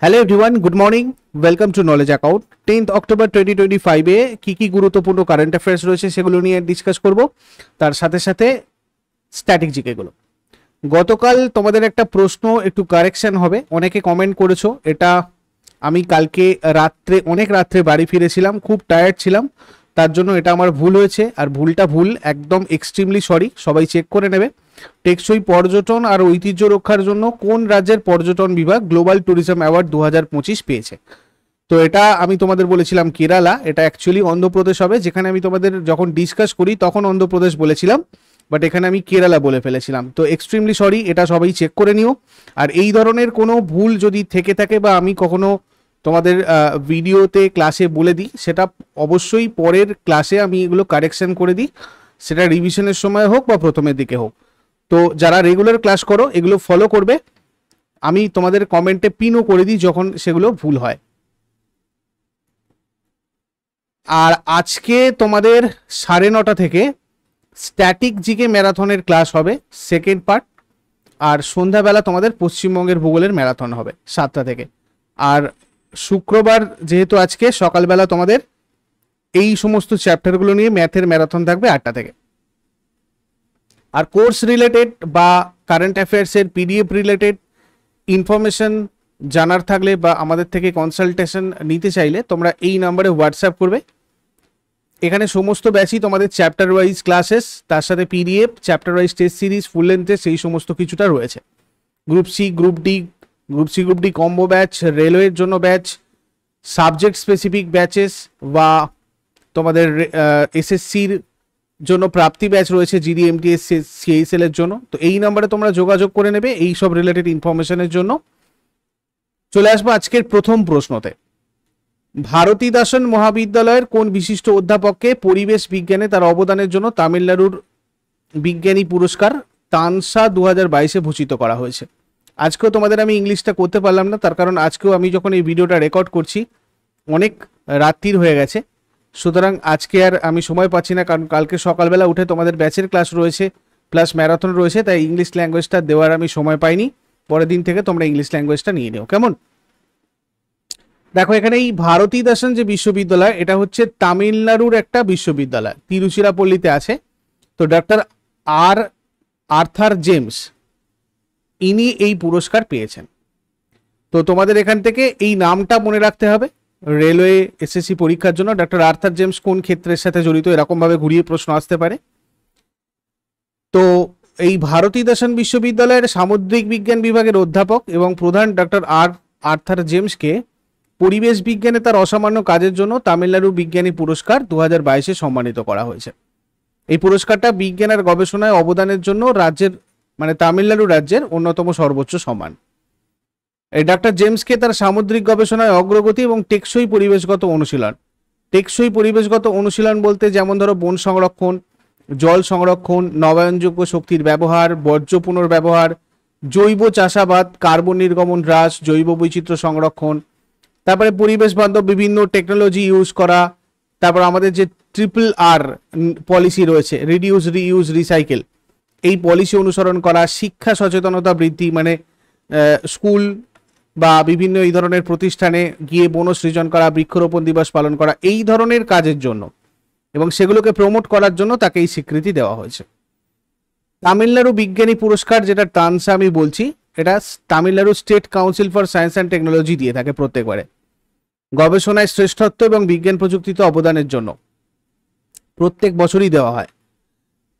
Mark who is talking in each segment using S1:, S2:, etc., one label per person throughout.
S1: Hello everyone, good morning. Welcome to knowledge account. 10th October 2025-এ কী গুরুত্বপূর্ণ current affairs রয়েছে সেগুলো নিয়ে ডিসকাস করব, তার সাথে সাথে স্ট্যাটিক জিকেগুলো। গতকাল তোমাদের একটা প্রশ্ন একটু কারেকশন হবে, অনেকে কমেন্ট করেছো। এটা আমি কালকে অনেক রাত্রে বাড়ি ফিরেছিলাম, খুব টায়ার্ড ছিলাম, তার জন্য এটা আমার ভুল হয়েছে। আর ভুলটা একদম এক্সট্রিমলি সরি, সবাই চেক করে নেবে। টেকসই পর্যটন আর ঐতিহ্য রক্ষার জন্য কোন রাজ্যের পর্যটন বিভাগ গ্লোবাল ট্যুরিজম অ্যাওয়ার্ড 2025 পেয়েছে? তো এটা আমি তোমাদের বলেছিলাম কেরালা, এটা অ্যাকচুয়ালি অন্ধ্রপ্রদেশ হবে। যেখানে আমি তোমাদের যখন ডিসকাস করি তখন অন্ধ্রপ্রদেশ বলেছিলাম, বাট এখানে আমি কেরালা বলে ফেলেছিলাম। তো এক্সট্রিমলি সরি, এটা সবাই চেক করে নিও। আর এই ধরনের কোনো ভুল যদি থেকে থাকে বা আমি কখনো তোমাদের ভিডিওতে ক্লাসে বলে দিই, সেটা অবশ্যই পরের ক্লাসে আমি এগুলো কারেকশন করে দিই, সেটা রিভিশনের সময় হোক বা প্রথমের দিকে হোক। তো যারা রেগুলার ক্লাস করো এগুলো ফলো করবে, আমি তোমাদের কমেন্টে পিনও করে দিই যখন সেগুলো ভুল হয়। আর আজকে তোমাদের 9:30 থেকে স্ট্যাটিক জিকে ম্যারাথনের ক্লাস হবে, সেকেন্ড পার্ট। আর সন্ধ্যাবেলা তোমাদের পশ্চিমবঙ্গের ভূগোলের ম্যারাথন হবে 7টা থেকে। আর শুক্রবার যেহেতু আজকে সকালবেলা তোমাদের এই সমস্ত চ্যাপ্টারগুলো নিয়ে ম্যাথের ম্যারাথন থাকবে 8টা থেকে। আর কোর্স রিলেটেড বা কারেন্ট অ্যাফেয়ার্সের পিডিএফ রিলেটেড ইনফরমেশন জানার থাকলে বা আমাদের থেকে কনসালটেশন নিতে চাইলে তোমরা এই নাম্বারে হোয়াটসঅ্যাপ করবে। এখানে সমস্ত ব্যাচই তোমাদের চ্যাপ্টার ওয়াইজ ক্লাসেস, তার সাথে PDF, chapter wise test series, full লেন্থে সেই সমস্ত কিছুটা রয়েছে। Group C, group D combo batch, রেলওয়ের জন্য ব্যাচ, সাবজেক্ট স্পেসিফিক ব্যাচেস বা তোমাদের এসএসসির জন্য প্রাপ্তি ব্যাচ রয়েছে, জিডি, এমটিএস, সিএইচএল এর জন্য। তো এই নাম্বারে তোমরা যোগাযোগ করে নেবে এই সব রিলেটেড ইনফরমেশনের জন্য। চলে আসবো আজকের প্রথম প্রশ্নতে। ভারতীদাসন মহাবিদ্যালয়ের কোন বিশিষ্ট অধ্যাপককে পরিবেশ বিজ্ঞানে তার অবদানের জন্য তামিলনাড়ুর বিজ্ঞানী পুরস্কার তানসা 2022-এ ভূষিত করা হয়েছে? আজকেও তোমাদের আমি ইংলিশটা করতে পারলাম না, তার কারণ আজকেও আমি যখন এই ভিডিওটা রেকর্ড করছি অনেক রাত্রির হয়ে গেছে, সুতরাং আজকে আর আমি সময় পাচ্ছি না, কারণ কালকে সকালবেলা উঠে তোমাদের ব্যাচের ক্লাস রয়েছে প্লাস ম্যারাথন রয়েছে, তাই ইংলিশ ল্যাঙ্গুয়েজটা দেওয়ার আমি সময় পাইনি। পরের দিন থেকে তোমরা ইংলিশ ল্যাঙ্গুয়েজটা নিয়ে নিও, কেমন? দেখো, এখানে এই ভারতীদাসন যে বিশ্ববিদ্যালয়, এটা হচ্ছে তামিলনাড়ুর একটা বিশ্ববিদ্যালয়, তিরুচিরাপল্লীতে আছে। তো ডক্টর আর্থার জেমস ইনি এই পুরস্কার পেয়েছেন। তো তোমাদের এখান থেকে এই নামটা মনে রাখতে হবে রেলওয়ে এসএসসি পরীক্ষার জন্য। ডক্টর আর্থার জেমস কোন ক্ষেত্রের সাথে জড়িত, এরকম ভাবে ঘুরিয়ে প্রশ্ন আসতে পারে। তো এই ভারতীদাসন বিশ্ববিদ্যালয়ের সামুদ্রিক বিজ্ঞান বিভাগের অধ্যাপক এবং প্রধান ডক্টর আর্থার জেমসকে পরিবেশ বিজ্ঞানে তার অসামান্য কাজের জন্য তামিলনাড়ু বিজ্ঞানী পুরস্কার 2022-এ সম্মানিত করা হয়েছে। এই পুরস্কারটা বিজ্ঞান আর গবেষণায় অবদানের জন্য রাজ্যের তামিলনাড়ু রাজ্যের অন্যতম সর্বোচ্চ সম্মান। এই ডক্টর জেমসকে তার সামুদ্রিক গবেষণায় অগ্রগতি এবং টেকসই পরিবেশগত অনুশীলন বলতে যেমন ধরো বন সংরক্ষণ, জল সংরক্ষণ, নবায়নযোগ্য শক্তির ব্যবহার, বর্জ্য পুনর্ব্যবহার, জৈব চাষাবাদ, কার্বন নির্গমন হ্রাস, জৈব বৈচিত্র্য সংরক্ষণ, তারপরে পরিবেশ বান্ধব বিভিন্ন টেকনোলজি ইউজ করা, তারপর আমাদের যে RRR পলিসি রয়েছে, রিডিউস, রিইউজ, রিসাইকেল, এই পলিসি অনুসরণ করা, শিক্ষা সচেতনতা বৃদ্ধি, স্কুল বা বিভিন্ন এই ধরনের প্রতিষ্ঠানে গিয়ে বন সৃজন করা, বৃক্ষরোপণ দিবস পালন করা, এই ধরনের কাজের জন্য এবং সেগুলোকে প্রমোট করার জন্য তাকে এই স্বীকৃতি দেওয়া হয়েছে। তামিলনাড়ু বিজ্ঞানী পুরস্কার, যেটা তানসা আমি বলছি, এটা Tamil Nadu state council for science and technology দিয়ে থাকে প্রত্যেকবারে, গবেষণায় শ্রেষ্ঠত্ব এবং বিজ্ঞান প্রযুক্তিতে অবদানের জন্য প্রত্যেক বছরই দেওয়া হয়।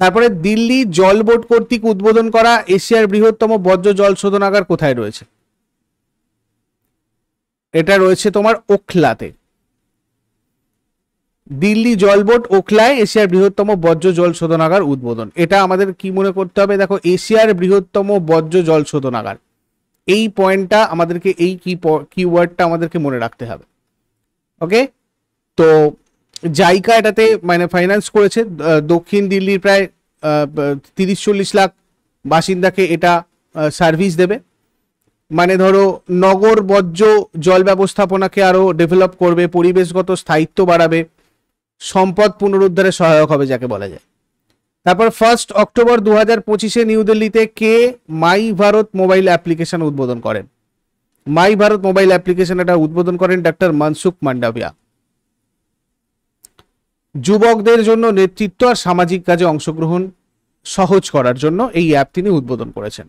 S1: তারপরে দিল্লি জল বোর্ড কর্তৃক উদ্বোধন করা এশিয়ার বৃহত্তম বর্জ্য জল শোধনাগার কোথায় রয়েছে? এটা রয়েছে তোমার ওখলাতে। দিল্লি জল বোর্ড ওখলায় এশিয়ার বৃহত্তম বর্জ্য জল শোধনাগার উদ্বোধন। এটা আমাদের কি মনে করতে হবে? দেখো, এশিয়ার বৃহত্তম বর্জ্য জল শোধনাগার, এই পয়েন্টটা আমাদেরকে, এই কিওয়ার্ডটা আমাদেরকে মনে রাখতে হবে। ওকে, তো জাইকা এটাতে ফাইন্যান্স করেছে। দক্ষিণ দিল্লির প্রায় 30-40 লাখ বাসিন্দাকে এটা সার্ভিস দেবে। ধরো নগর বর্জ্য জল ব্যবস্থাপনাকে আরো ডেভেলপ করবে, পরিবেশগত স্থায়িত্ব বাড়াবে, সম্পদ পুনরুদ্ধারে সহায়ক হবে যাকে বলা যায়। তারপর 1 অক্টোবর 2025-এ নিউ দিল্লিতে কে মাই ভারত মোবাইল অ্যাপ্লিকেশন উদ্বোধন করেন? মাই ভারত মোবাইল অ্যাপ্লিকেশন এটা উদ্বোধন করেন ডক্টর মনসুখ মান্ডাভিয়া। যুবকদের জন্য নেতৃত্ব আর সামাজিক কাজে অংশগ্রহণ সহজ করার জন্য এই অ্যাপ তিনি উদ্বোধন করেছেন।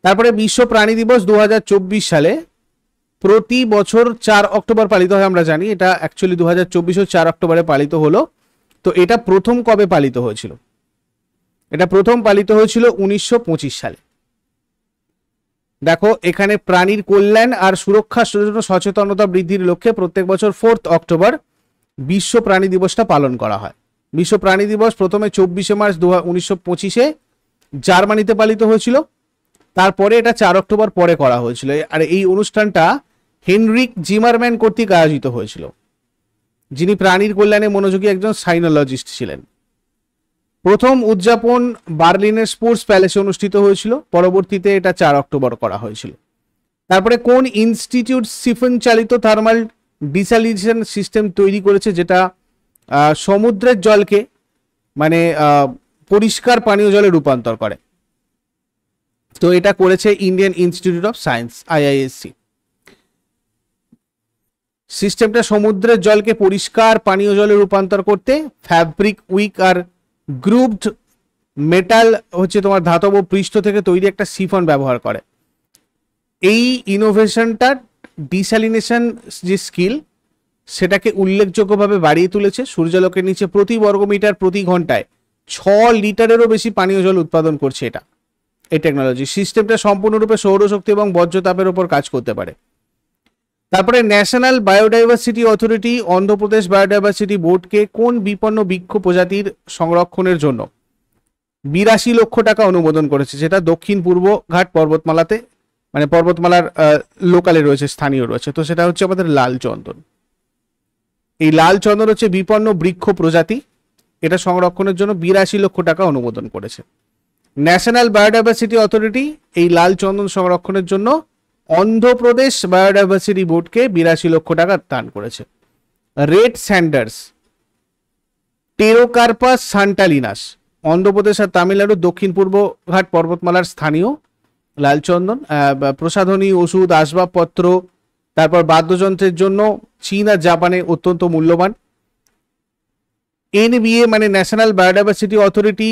S1: তারপরে বিশ্ব প্রাণী দিবস 2024 সালে প্রতি বছর 4 অক্টোবর পালিত হয়। আমরা জানি এটা অ্যাকচুয়ালি 2024 4 অক্টোবরে পালিত হলো। তো এটা প্রথম কবে পালিত হয়েছিল? এটা প্রথম পালিত হয়েছিল 1925 সালে। দেখো এখানে প্রাণীর কল্যাণ আর সুরক্ষার জন্য সচেতনতা বৃদ্ধির লক্ষ্যে প্রত্যেক বছর 4 অক্টোবর বিশ্ব প্রাণী দিবসটা পালন করা হয়। বিশ্ব প্রাণী দিবস প্রথমে 24 মার্চ 1925 জার্মানিতে পালিত হয়েছিল, তারপরে এটা 4 অক্টোবর পরে করা হয়েছিল। আর এই অনুষ্ঠানটা হেনরিক জিমারম্যান কর্তৃক আয়োজিত হয়েছিল, যিনি প্রাণীর কল্যাণে মনোযোগী একজন সাইনোলজিস্ট ছিলেন। প্রথম উদযাপন বার্লিনের স্পোর্টস প্যালেসে অনুষ্ঠিত হয়েছিল, পরবর্তীতে এটা 4 অক্টোবর করা হয়েছিল। তারপরে কোন ইনস্টিটিউট সিফন চালিত থার্মাল ডিস্যালিনেশন সিস্টেম তৈরি করেছে, যেটা সমুদ্রের জলকে মানে পরিষ্কার পানীয় জলে রূপান্তর করে? তো এটা করেছে Indian institute of science, IISc. সিস্টেমটা সমুদ্রের জলকে পরিষ্কার পানীয় জলে রূপান্তর করতে ফ্যাব্রিক উইক আর গ্রুভড মেটাল হচ্ছে তোমার ধাতব পৃষ্ঠ থেকে তৈরি একটা সিফন ব্যবহার করে। এই ইনোভেশনটা ডিস্যালিনেশন যে স্কিল সেটাকে উল্লেখযোগ্যভাবে বাড়িয়ে তুলেছে। সূর্যালোকের নিচে প্রতি বর্গমিটার প্রতি ঘন্টায় 6 লিটারেরও বেশি পানীয় জল উৎপাদন করছে এটা, এই টেকনোলজি। সিস্টেমটা সম্পূর্ণরূপে সৌরশক্তি এবং বজ্রতাপের উপর কাজ করতে পারে। তারপরে national biodiversity authority Andhra Pradesh biodiversity বোর্ডকে কোন বিপন্ন বৃক্ষ প্রজাতির সংরক্ষণের জন্য 82 লক্ষ টাকা অনুমোদন করেছে, যেটা দক্ষিণ পূর্ব ঘাট পর্বতমালাতে মানে পর্বতমালার লোকালে রয়েছে, স্থানীয় রয়েছে। তো সেটা হচ্ছে আমাদের লাল চন্দন। এই লাল চন্দন হচ্ছে বিপন্ন বৃক্ষ প্রজাতি, এটা সংরক্ষণের জন্য 82 লক্ষ টাকা অনুমোদন করেছে। ন্যাশনাল বায়োডাইভার্সিটি অথরিটি এই লাল চন্দন সংরক্ষণের জন্য অন্ধ্রপ্রদেশ বায়োডাইভার্সিটি বোর্ডকে 82 লক্ষ টাকা দান করেছে। রেড স্যান্ডার্স টেরোকার্পাস সান্টালিনাস অন্ধ্রপ্রদেশ আর তামিলনাড়ুর দক্ষিণ পূর্ব ঘাট পর্বতমালার স্থানীয় লাল চন্দন। প্রসাধনী, ওষুধ, আসবাবপত্র, তারপর বাদ্যযন্ত্রের জন্য চীন আর জাপানে অত্যন্ত মূল্যবান। এনবিএ মানে ন্যাশনাল বায়োডাইভার্সিটি অথরিটি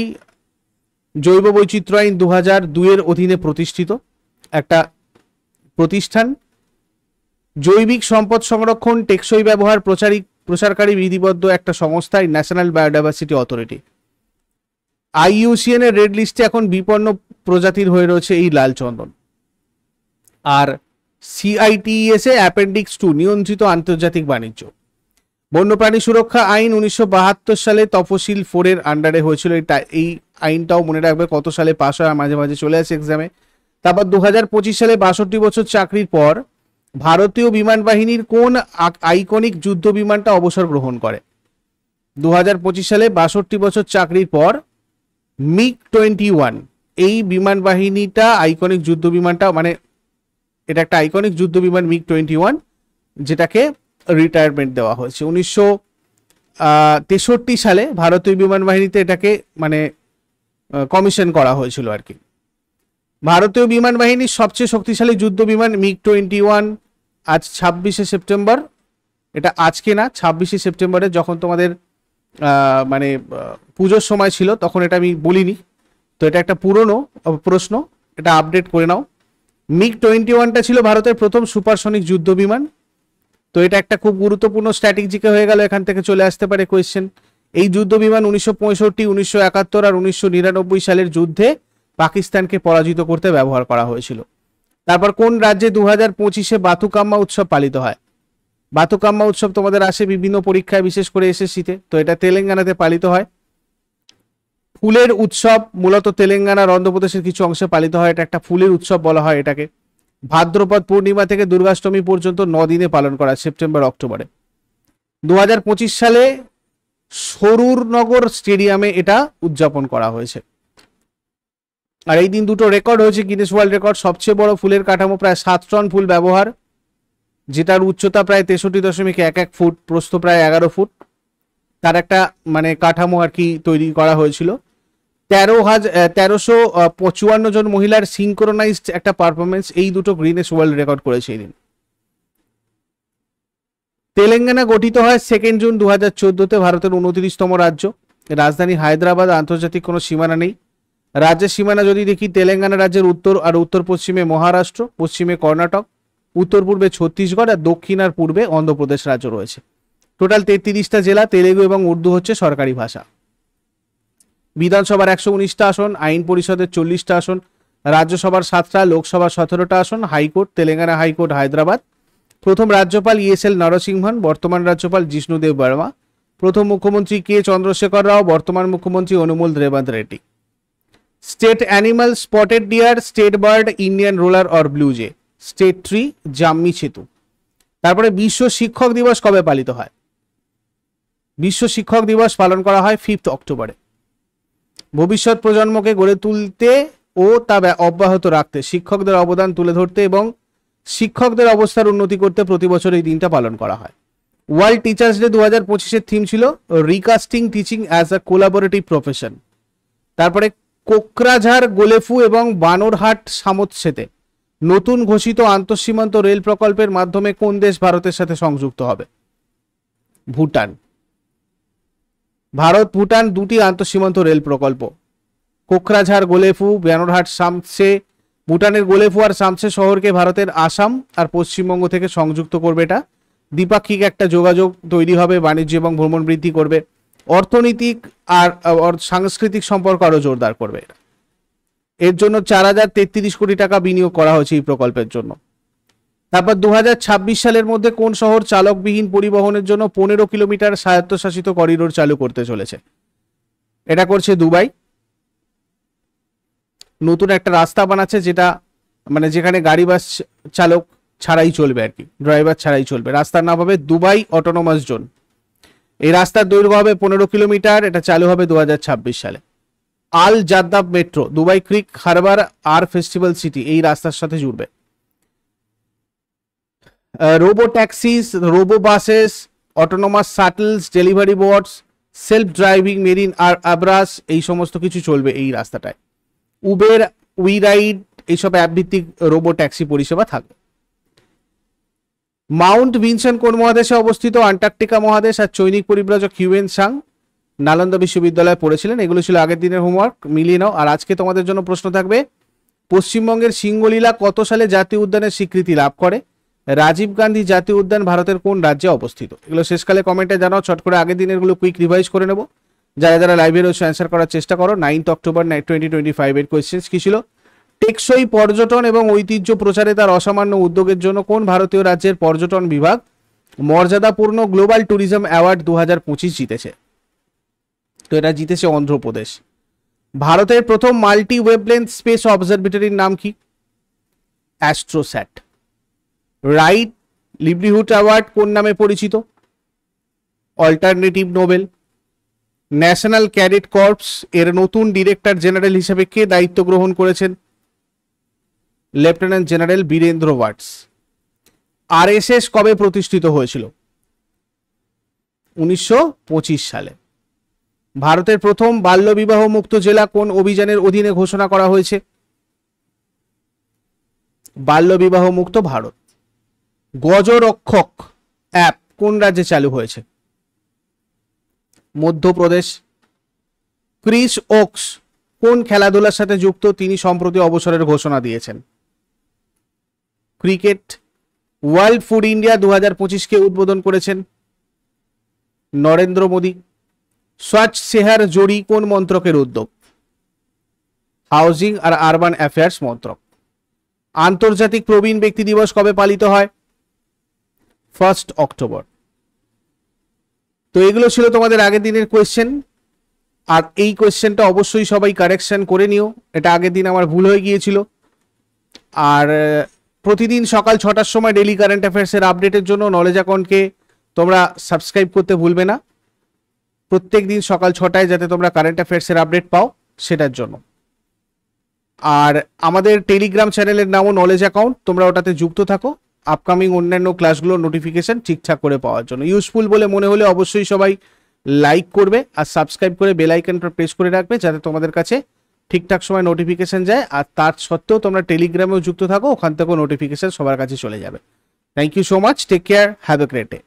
S1: জৈব বৈচিত্র্য আইন 2002 অধীনে প্রতিষ্ঠিত একটা প্রতিষ্ঠান। জৈবিক সম্পদ সংরক্ষণ, টেকসই ব্যবহার প্রচারকারী বিধিবদ্ধ একটা সংস্থা ন্যাশনাল বায়োডাইভার্সিটি অথরিটি। আইইউসিএন এর রেড লিস্টে এখন বিপন্ন প্রজাতির হয়ে রয়েছে এই লাল চন্দন। আর সিআইটিএস এ অ্যাপেন্ডিক্স 2 নিয়ন্ত্রিত আন্তর্জাতিক বাণিজ্য। বন্যপ্রাণী সুরক্ষা আইন 1972 সালে তফসিল 4 এর আন্ডারে হয়েছিল। এই আইনটাও মনে রাখবে কত সালে পাস হয়, মাঝে মাঝে চলে আসে এক্সামে। তারপর 2025 সালে 62 বছর চাকরির পর ভারতীয় বিমান বাহিনীর কোন আইকনিক যুদ্ধ বিমানটা অবসর গ্রহণ করে? 2025 সালে 62 বছর চাকরির পর MiG-21 এই বিমান বাহিনীটা আইকনিক যুদ্ধ বিমানটা মানে এটা একটা আইকনিক যুদ্ধ বিমান MiG-21, যেটাকে রিটায়ারমেন্ট দেওয়া হয়েছে। 1963 সালে ভারতীয় বিমান বাহিনীতে এটাকে মানে কমিশন করা হয়েছিল আর কি। ভারতীয় বিমান বাহিনীর সবচেয়ে শক্তিশালী যুদ্ধ বিমান MiG-21 আজ 26শে সেপ্টেম্বর, এটা আজকে না 26শে সেপ্টেম্বরে যখন তোমাদের মানে পুজোর সময় ছিল তখন এটা আমি বলিনি, তো এটা একটা পুরনো প্রশ্ন, এটা আপডেট করে নাও। MiG-21টা ছিল ভারতের প্রথম সুপারসনিক যুদ্ধ বিমান। তো এটা একটা খুব গুরুত্বপূর্ণ স্ট্র্যাটেজিকে হয়ে গেল, এখান থেকে চলে আসতে পারে কোয়েশ্চেন। এই যুদ্ধ বিমান 1965, 1971 আর 1999 সালের যুদ্ধে পাকিস্তানকে পরাজিত করতে ব্যবহার করা হয়েছিল। তারপর কোন রাজ্যে 2025-এ বাথুকাম্মা উৎসব পালিত হয়? বাথুকাম্মা উৎসব তোমাদের আসে বিভিন্ন পরীক্ষায়, বিশেষ করে এসএসসিতে। তো এটা তেলেঙ্গানাতে পালিত হয়। ফুলের উৎসব মূলত তেলেঙ্গানার অন্ধ্রপ্রদেশের কিছু অংশে পালিত হয়, এটা একটা ফুলের উৎসব বলা হয় এটাকে। ভাদ্রপদ পূর্ণিমা থেকে দুর্গাষ্টমী পর্যন্ত 9 দিনে পালন করা, সেপ্টেম্বর অক্টোবরে। 2025 সালে সরুরনগর স্টেডিয়ামে এটা উদযাপন করা হয়েছে। আর এই দিন দুটো রেকর্ড হয়েছে গিনেস ওয়ার্ল্ড রেকর্ড। সবচেয়ে বড় ফুলের কাঠামো, প্রায় 7 টন ফুল ব্যবহার, যেটার উচ্চতা প্রায় 63.11 ফুট, প্রস্থ প্রায় 11 ফুট, তার একটা মানে কাঠামো আর কি তৈরি করা হয়েছিল। 1355 জন মহিলার সিঙ্ক্রোনাইজড একটা পারফরমেন্স, এই দুটো গ্রিনেস ওয়ার্ল্ড রেকর্ড করেছে এই দিন। তেলেঙ্গানা গঠিত হয় 2 জুন 2014-তে, ভারতের 29তম রাজ্য। রাজধানী হায়দ্রাবাদ, আন্তর্জাতিক কোনো সীমানা নেই। রাজ্যের সীমানা যদি দেখি, তেলেঙ্গানা রাজ্যের উত্তর আর উত্তর পশ্চিমে মহারাষ্ট্র, পশ্চিমে কর্ণাটক, উত্তর পূর্বে ছত্তিশগড় আর দক্ষিণ আর পূর্বে অন্ধ্রপ্রদেশ রাজ্য রয়েছে। টোটাল 33টা জেলা, তেলেগু এবং উর্দু হচ্ছে সরকারি ভাষা। বিধানসভার 119টা আসন, আইন পরিষদের 40টা আসন, রাজ্যসভার 7টা, লোকসভার 17টা আসন। High court Telangana high court Hyderabad. প্রথম রাজ্যপাল ESL নরসিংহন, বর্তমান রাজ্যপাল জিষ্ণুদেব বর্মা। প্রথম মুখ্যমন্ত্রী K চন্দ্রশেখর রাও, বর্তমান মুখ্যমন্ত্রী অনুমোল Revanth Reddy. State animal spotted deer, state bird Indian roller or blue jay, state tree জাম্মি সেতু। তারপরে বিশ্ব শিক্ষক দিবস কবে পালিত হয়? বিশ্ব শিক্ষক দিবস পালন করা হয় 5 অক্টোবরে। ভবিষ্যৎ প্রজন্মকে গড়ে তুলতে ও তা অব্যাহত রাখতে শিক্ষকদের অবদান তুলে ধরতে এবং শিক্ষকদের অবস্থার উন্নতি করতে প্রতি বছর এই দিনটা পালন করা হয়। ওয়ার্ল্ড টিচার্স ডে 2025-এর থিম ছিল recasting teaching as a collaborative profession. তারপরে কোকরাঝাড়, গোলেফু এবং বানরহাট সামোৎসেতে নতুন ঘোষিত আন্তঃসীমান্ত রেল প্রকল্পের মাধ্যমে কোন দেশ ভারতের সাথে সংযুক্ত হবে? ভুটান। ভারত ভুটান দুটি আন্তঃসীমান্ত রেল প্রকল্প, কোকরাঝাড়, গোলেফু, বানরহাট, সামসে। ভুটানের গোলেফু আর সামসে শহরকে ভারতের আসাম আর পশ্চিমবঙ্গ থেকে সংযুক্ত করবে। এটা দ্বিপাক্ষিক একটা যোগাযোগ তৈরি হবে, বাণিজ্য এবং ভ্রমণ বৃদ্ধি করবে, অর্থনৈতিক আর সাংস্কৃতিক সম্পর্ক আরো জোরদার করবে। এর জন্য 4033 কোটি টাকা বিনিয়োগ করা হয়েছে এই প্রকল্পের জন্য। তারপর 2026 সালের মধ্যে কোন শহর চালকবিহীন পরিবহনের জন্য 15 কিলোমিটার স্বায়ত্তশাসিত করিডোর চালু করতে চলেছে? এটা করছে দুবাই। নতুন একটা রাস্তা বানাচ্ছে, যেটা মানে যেখানে গাড়ি বাস চালক ছাড়াই চলবে আর কি, ড্রাইভার ছাড়াই চলবে। রাস্তার নাম হবে দুবাই অটোনোমাস জোন। এই রাস্তার দৈর্ঘ্য হবে 15 কিলোমিটার। এটা চালু হবে 2026 সালে। Al Jaddaf metro Dubai Creek Harbour আর ফেস্টিভ্যাল সিটি এই রাস্তার সাথে জুড়বে। Robo taxis, robo buses, autonomous shuttles, delivery boats, self driving marine আর আব্রাস এই সমস্ত কিছু চলবে এই রাস্তাটায়। উবের, উই রাইড এইসব অ্যাপ ভিত্তিক রোবো ট্যাক্সি পরিষেবা থাকবে। মাউন্ট ভিনসেন কোন মহাদেশে অবস্থিত? আন্টার্কটিকা মহাদেশ। আর চৈনিক পরিব্রাজক হিউয়েন সাং নালন্দা বিশ্ববিদ্যালয়ে পড়েছিলেন। এগুলো ছিল আগের দিনের হোমওয়ার্ক, মিলিয়ে নাও। আর আজকে তোমাদের জন্য প্রশ্ন থাকবে, পশ্চিমবঙ্গের সিংহলীলা কত সালে জাতীয় উদ্যানের স্বীকৃতি লাভ করে? রাজীব গান্ধী জাতীয় উদ্যান ভারতের কোন রাজ্যে অবস্থিত? এগুলো শেষকালে কমেন্টে জানাও। চট করে আগের দিনের গুলো কুইক রিভাইজ করে নেব। যারা যারা লাইভে রয়েছে অ্যান্সার করার চেষ্টা করো। 9 অক্টোবর 2025 এর কোয়েশ্চেন্স কি ছিল? টেকসই পর্যটন এবং ঐতিহ্য প্রচারে তার অসামান্য উদ্যোগের জন্য কোন ভারতীয় রাজ্যের পর্যটন বিভাগ মর্যাদাপূর্ণ গ্লোবাল ট্যুরিজম অ্যাওয়ার্ড 2025 জিতেছে? তো এটা জিতেছে অন্ধ্রপ্রদেশ। ভারতের প্রথম মাল্টি ওয়েভলেন্থ স্পেস অবজারভেটরির নাম কি? অ্যাস্ট্রোস্যাট। রাইট লিভলিহুড অ্যাওয়ার্ড কোন নামে পরিচিত? Alternative Nobel. National cadet corps এর নতুন ডিরেক্টর জেনারেল হিসেবে কে দায়িত্ব গ্রহণ করেছেন? লেফটেন্যান্ট জেনারেল বীরেন্দ্র ওয়াটস। আরএসএস কবে প্রতিষ্ঠিত হয়েছিল? 1925 সালে। ভারতের প্রথম বাল্যবিবাহ মুক্ত জেলা কোন অভিযানের অধীনে ঘোষণা করা হয়েছে? বাল্যবিবাহ মুক্ত ভারত। গজরক্ষক অ্যাপ কোন রাজ্যে চালু হয়েছে? মধ্যপ্রদেশ। ক্রিস ওকস কোন খেলাধুলার সাথে যুক্ত? তিনি সম্প্রতি অবসরের ঘোষণা দিয়েছেন। ক্রিকেট। ওয়ার্ল্ড ফুড ইন্ডিয়া 2025 কে উদ্বোধন করেছেন নরেন্দ্র মোদী। স্বচ্ছ শহর জোড়ি কোন মন্ত্রকের উদ্যোগ? হাউজিং আর আরবান অ্যাফেয়ার্স মন্ত্রক। আন্তর্জাতিক প্রবীণ ব্যক্তি দিবস কবে পালিত হয়? 1 অক্টোবর। তো এগুলো ছিল তোমাদের আগের দিনের কোয়েশ্চেন। আর এই কোয়েশ্চেনটা অবশ্যই সবাই কারেকশন করে নিও, এটা আগের দিন আমার ভুল হয়ে গিয়েছিল। আর প্রতিদিন সকাল 6টার সময় ডেইলি কারেন্ট অ্যাফেয়ার্সের আপডেটের জন্য নলেজ অ্যাকাউন্টকে তোমরা সাবস্ক্রাইব করতে ভুলবে না। প্রত্যেক দিন সকাল 6টায় যাতে তোমরা কারেন্ট অ্যাফেয়ার্সের আপডেট পাও সেটার জন্য। আর আমাদের টেলিগ্রাম চ্যানেলের নামও নলেজ অ্যাকাউন্ট, তোমরা ওটাতে যুক্ত থাকো আপকামিং অন্যান্য ক্লাসগুলোর নোটিফিকেশন ঠিকঠাক করে পাওয়ার জন্য। ইউজফুল বলে মনে হলে অবশ্যই সবাই লাইক করবে আর সাবস্ক্রাইব করে বেল আইকনটা প্রেস করে রাখবে, যাতে তোমাদের কাছে ঠিকঠাক সময় নোটিফিকেশন যায়। আর তার সত্ত্বেও তোমরা টেলিগ্রামেও যুক্ত থাকো, ওখান থেকেও নোটিফিকেশন সবার কাছে চলে যাবে। Thank you so much, take care, have a great day.